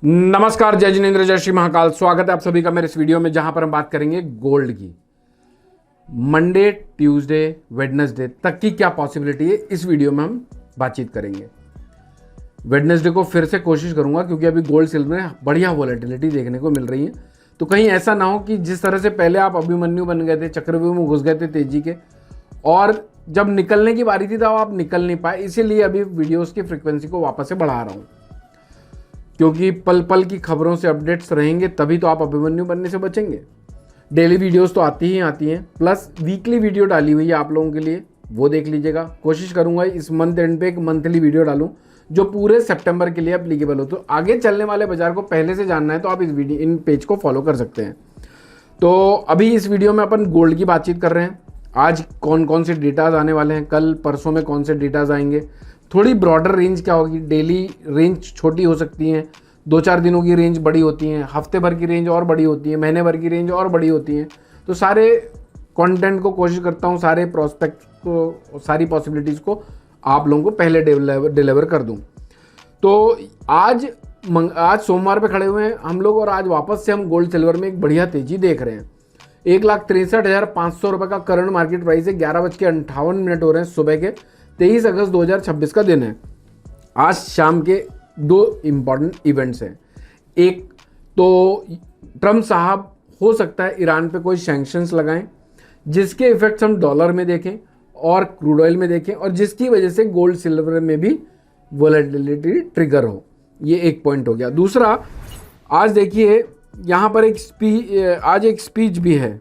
नमस्कार, जय जिनेंद्र, जय श्री महाकाल। स्वागत है आप सभी का मेरे इस वीडियो में, जहां पर हम बात करेंगे गोल्ड की। मंडे, ट्यूसडे, वेडनेसडे तक की क्या पॉसिबिलिटी है, इस वीडियो में हम बातचीत करेंगे। वेडनेसडे को फिर से कोशिश करूंगा क्योंकि अभी गोल्ड सिल्वर में बढ़िया वॉलेटिलिटी देखने को मिल रही है। तो कहीं ऐसा ना हो कि जिस तरह से पहले आप अभिमन्यु बन गए थे, चक्रव्यूह में घुस गए थे तेजी के, और जब निकलने की बारी थी तब आप निकल नहीं पाए। इसीलिए अभी वीडियोस की फ्रिक्वेंसी को वापस से बढ़ा रहा हूं, क्योंकि पल पल की खबरों से अपडेट्स रहेंगे तभी तो आप अभिमन्यु बनने से बचेंगे। डेली वीडियोस तो आती ही आती हैं, प्लस वीकली वीडियो डाली हुई है आप लोगों के लिए, वो देख लीजिएगा। कोशिश करूंगा इस मंथ एंड पे एक मंथली वीडियो डालूं जो पूरे सितंबर के लिए एप्लीकेबल हो। तो आगे चलने वाले बाजार को पहले से जानना है तो आप इन पेज को फॉलो कर सकते हैं। तो अभी इस वीडियो में अपन गोल्ड की बातचीत कर रहे हैं। आज कौन कौन से डेटाज आने वाले हैं, कल परसों में कौन से डेटाज आएंगे, थोड़ी ब्रॉडर रेंज क्या होगी। डेली रेंज छोटी हो सकती है, 2-4 दिनों की रेंज बड़ी होती हैं, हफ्ते भर की रेंज और बड़ी होती है, महीने भर की रेंज और बड़ी होती हैं। तो सारे कंटेंट को कोशिश करता हूँ, सारे प्रोस्पेक्ट को, सारी पॉसिबिलिटीज़ को आप लोगों को पहले डिलीवर कर दूँ। तो आज सोमवार पे खड़े हुए हैं हम लोग, और आज वापस से हम गोल्ड सिल्वर में एक बढ़िया तेजी देख रहे हैं। 1,63,500 रुपये का करंट मार्केट प्राइस है। 11:58 हो रहे हैं सुबह के। 23 अगस्त 2026 का दिन है। आज शाम के दो इंपॉर्टेंट इवेंट्स हैं। एक तो ट्रम्प साहब हो सकता है ईरान पे कोई सैंक्शंस लगाएं, जिसके इफेक्ट्स हम डॉलर में देखें और क्रूड ऑयल में देखें, और जिसकी वजह से गोल्ड सिल्वर में भी वोलेटिलिटी ट्रिगर हो। ये एक पॉइंट हो गया। दूसरा, आज देखिए यहाँ पर आज एक स्पीच भी है।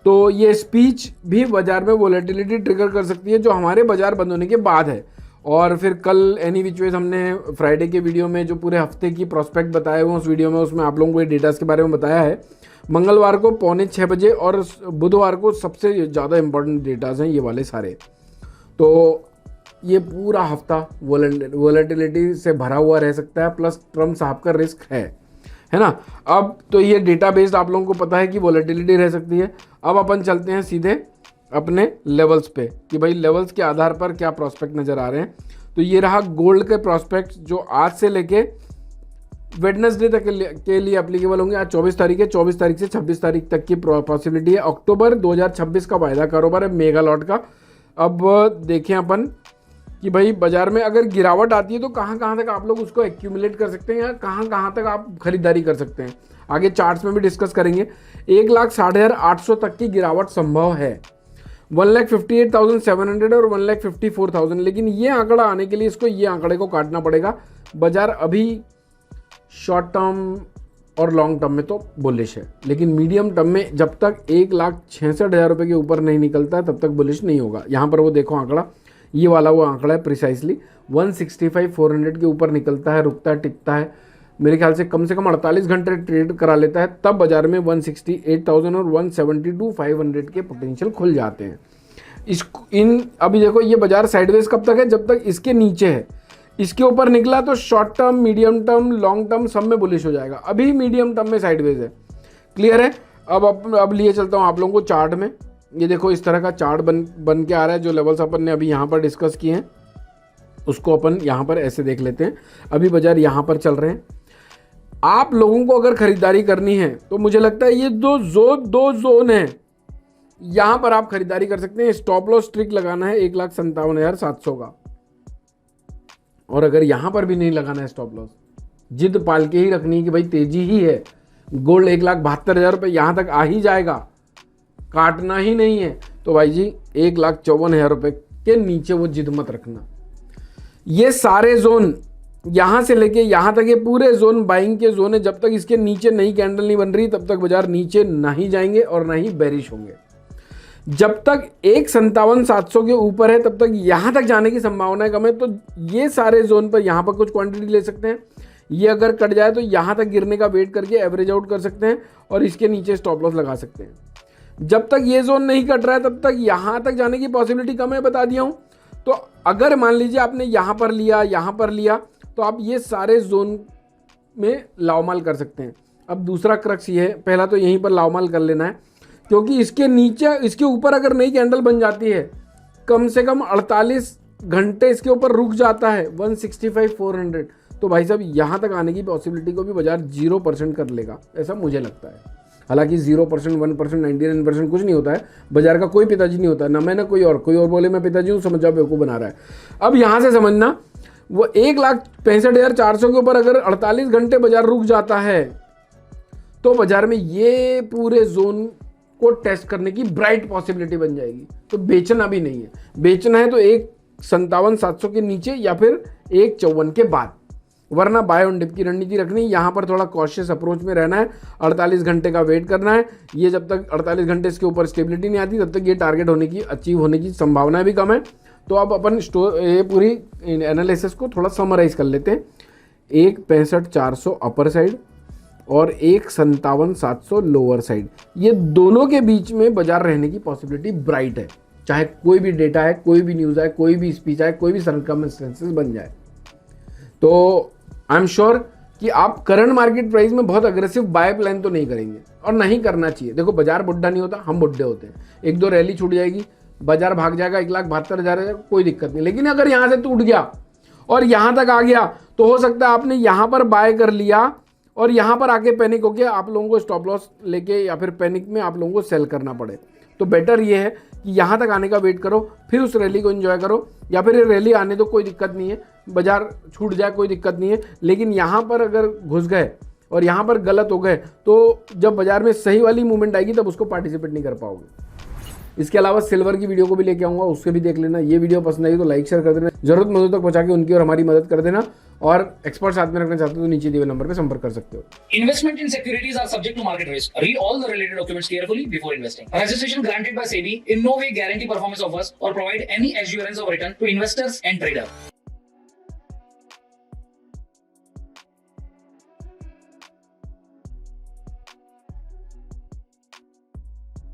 तो ये स्पीच भी बाजार में वोलेटिलिटी ट्रिगर कर सकती है, जो हमारे बाजार बंद होने के बाद है। और फिर कल एनी विच वेज हमने फ्राइडे के वीडियो में जो पूरे हफ्ते की प्रोस्पेक्ट बताए हुए उस वीडियो में, उसमें आप लोगों को ये डेटास के बारे में बताया है। मंगलवार को 5:45 बजे और बुधवार को सबसे ज़्यादा इंपॉर्टेंट डेटाज हैं ये वाले सारे। तो ये पूरा हफ्ता वोलेटिलिटी से भरा हुआ रह सकता है, प्लस ट्रम्प साहब का रिस्क है ना। अब तो ये डेटा बेस्ड आप लोगों को पता है कि वोलेटिलिटी रह सकती है। अब अपन चलते हैं सीधे अपने लेवल्स पे कि भाई लेवल्स के आधार पर क्या प्रोस्पेक्ट नज़र आ रहे हैं। तो ये रहा गोल्ड के प्रोस्पेक्ट जो आज से लेके वेडनेसडे तक के लिए एप्लीकेबल होंगे। आज 24 तारीख है, 24 तारीख से 26 तारीख तक की पॉसिबिलिटी है। अक्टूबर 2026 का वायदा कारोबार है मेगा लॉट का। अब देखें अपन कि भाई बाजार में अगर गिरावट आती है तो कहाँ कहाँ तक आप लोग उसको एक्यूमुलेट कर सकते हैं, या कहाँ कहाँ तक आप खरीदारी कर सकते हैं, आगे चार्ट्स में भी डिस्कस करेंगे। 1,60,800 तक की गिरावट संभव है। 1,58,700 और 1,54,000, लेकिन ये आंकड़ा आने के लिए इसको ये आंकड़े को काटना पड़ेगा। बाजार अभी शॉर्ट टर्म और लॉन्ग टर्म में तो बुलिश है, लेकिन मीडियम टर्म में जब तक 1,66,000 रुपये के ऊपर नहीं निकलता है तब तक बुलिश नहीं होगा। यहाँ पर वो देखो आंकड़ा, ये वाला वो आंकड़ा है प्रिसाइसली। 165,400 के ऊपर निकलता है, रुकता है, टिकता है, मेरे ख्याल से कम 48 घंटे ट्रेड करा लेता है, तब बाजार में 168,000 और 172,500 के पोटेंशियल खुल जाते हैं। अभी देखो ये बाजार साइडवेज कब तक है, जब तक इसके नीचे है। इसके ऊपर निकला तो short term, medium term, long term सब में बुलिश हो जाएगा। अभी मीडियम टर्म में साइडवेज है। क्लियर है। अब लिए चलता हूँ आप लोगों को चार्ट में। ये देखो इस तरह का चार्ट बन के आ रहा है। जो लेवल्स अपन ने अभी यहाँ पर डिस्कस किए हैं उसको अपन यहाँ पर ऐसे देख लेते हैं। अभी बाजार यहाँ पर चल रहे हैं। आप लोगों को अगर खरीदारी करनी है तो मुझे लगता है ये दो जोन है, यहाँ पर आप खरीदारी कर सकते हैं। स्टॉप लॉस ट्रिक लगाना है 1,57,700 का, और अगर यहाँ पर भी नहीं लगाना है स्टॉप लॉस, जिद पाल के ही रखनी है कि भाई तेजी ही है, गोल्ड 1,72,000 रुपये यहाँ तक आ ही जाएगा, काटना ही नहीं है, तो भाई जी 1,54,000 रुपये के नीचे वो जिद मत रखना। ये सारे जोन यहाँ से लेके यहाँ तक ये पूरे जोन बाइंग के जोन है। जब तक इसके नीचे नई कैंडल नहीं बन रही तब तक बाजार नीचे नहीं जाएंगे और ना ही बेरिश होंगे। जब तक 1,57,700 के ऊपर है तब तक यहाँ तक जाने की संभावना कम है। तो ये सारे जोन पर यहाँ पर कुछ क्वांटिटी ले सकते हैं। ये अगर कट जाए तो यहाँ तक गिरने का वेट करके एवरेज आउट कर सकते हैं और इसके नीचे स्टॉप लॉस लगा सकते हैं। जब तक ये जोन नहीं कट रहा है तब तक यहाँ तक जाने की पॉसिबिलिटी कम है, बता दिया हूँ। तो अगर मान लीजिए आपने यहाँ पर लिया तो आप ये सारे जोन में लावमाल कर सकते हैं। अब दूसरा क्रक्स ये है, पहला तो यहीं पर लावमाल कर लेना है, क्योंकि इसके नीचे इसके ऊपर अगर नई कैंडल बन जाती है, कम से कम 48 घंटे इसके ऊपर रुक जाता है 165,400, तो भाई साहब यहाँ तक आने की पॉसिबिलिटी को भी बाजार 0% कर लेगा, ऐसा मुझे लगता है। हालांकि 0%, 1%, 99% कुछ नहीं होता है, बाजार का कोई पिताजी नहीं होता, ना मैं ना कोई और बोले मैं पिताजी हूँ, समझ जाओ बेवकूफ़ बना रहा है। अब यहाँ से समझना, वो 1,65,400 के ऊपर अगर 48 घंटे बाजार रुक जाता है तो बाजार में ये पूरे जोन को टेस्ट करने की ब्राइट पॉसिबिलिटी बन जाएगी। तो बेचना भी नहीं है, बेचना है तो 1,57,700 के नीचे या फिर 1,54 के बाद, वरना बाय ऑन डिप की रणनीति रखनी। यहाँ पर थोड़ा कॉशियस अप्रोच में रहना है, 48 घंटे का वेट करना है। ये जब तक 48 घंटे इसके ऊपर स्टेबिलिटी नहीं आती तब तक ये टारगेट अचीव होने की संभावना भी कम है। तो अब अपन ये पूरी एनालिसिस को थोड़ा समराइज कर लेते हैं। 1,65,400 अपर साइड और 1,57,700 लोअर साइड, ये दोनों के बीच में बाजार रहने की पॉसिबिलिटी ब्राइट है। चाहे कोई भी डेटा है, कोई भी न्यूज़ है, कोई भी स्पीच है, कोई भी सर्कमस्टेंसेस बन जाए, तो आई एम श्योर कि आप करंट मार्केट प्राइस में बहुत अग्रेसिव बाय प्लान तो नहीं करेंगे और नहीं करना चाहिए। देखो बाजार बुढ़ा नहीं होता, हम बुढ़े होते हैं। 1-2 रैली छूट जाएगी, बाजार भाग जाएगा 1,72,000, कोई दिक्कत नहीं। लेकिन अगर यहाँ से टूट गया और यहाँ तक आ गया तो हो सकता है आपने यहाँ पर बाय कर लिया और यहाँ पर आके पैनिक होकर आप लोगों को स्टॉप लॉस लेके या फिर पैनिक में आप लोगों को सेल करना पड़े। तो बेटर ये है कि यहाँ तक आने का वेट करो, फिर उस रैली को एंजॉय करो, या फिर ये रैली आने दो, कोई दिक्कत नहीं है, बाजार छूट जाए कोई दिक्कत नहीं है। लेकिन यहाँ पर अगर घुस गए और यहाँ पर गलत हो गए तो जब बाजार में सही वाली मूवमेंट आएगी तब उसको पार्टिसिपेट नहीं कर पाओगे। इसके अलावा सिल्वर की वीडियो को भी लेके आऊँगा, उसके भी देख लेना। ये वीडियो पसंद आई तो लाइक शेयर कर देना, जरूरतमंदों तक पहुँचा के उनकी और हमारी मदद कर देना। और एक्सपर्ट साथ में रखना चाहते हो तो नीचे दिए हुए नंबर पे संपर्क कर सकते हो। Investment in securities are subject to market risk. Read all the related documents carefully before investing. Registration granted by SEBI in no way guarantee performance of us or provide any assurance of return to investors and traders.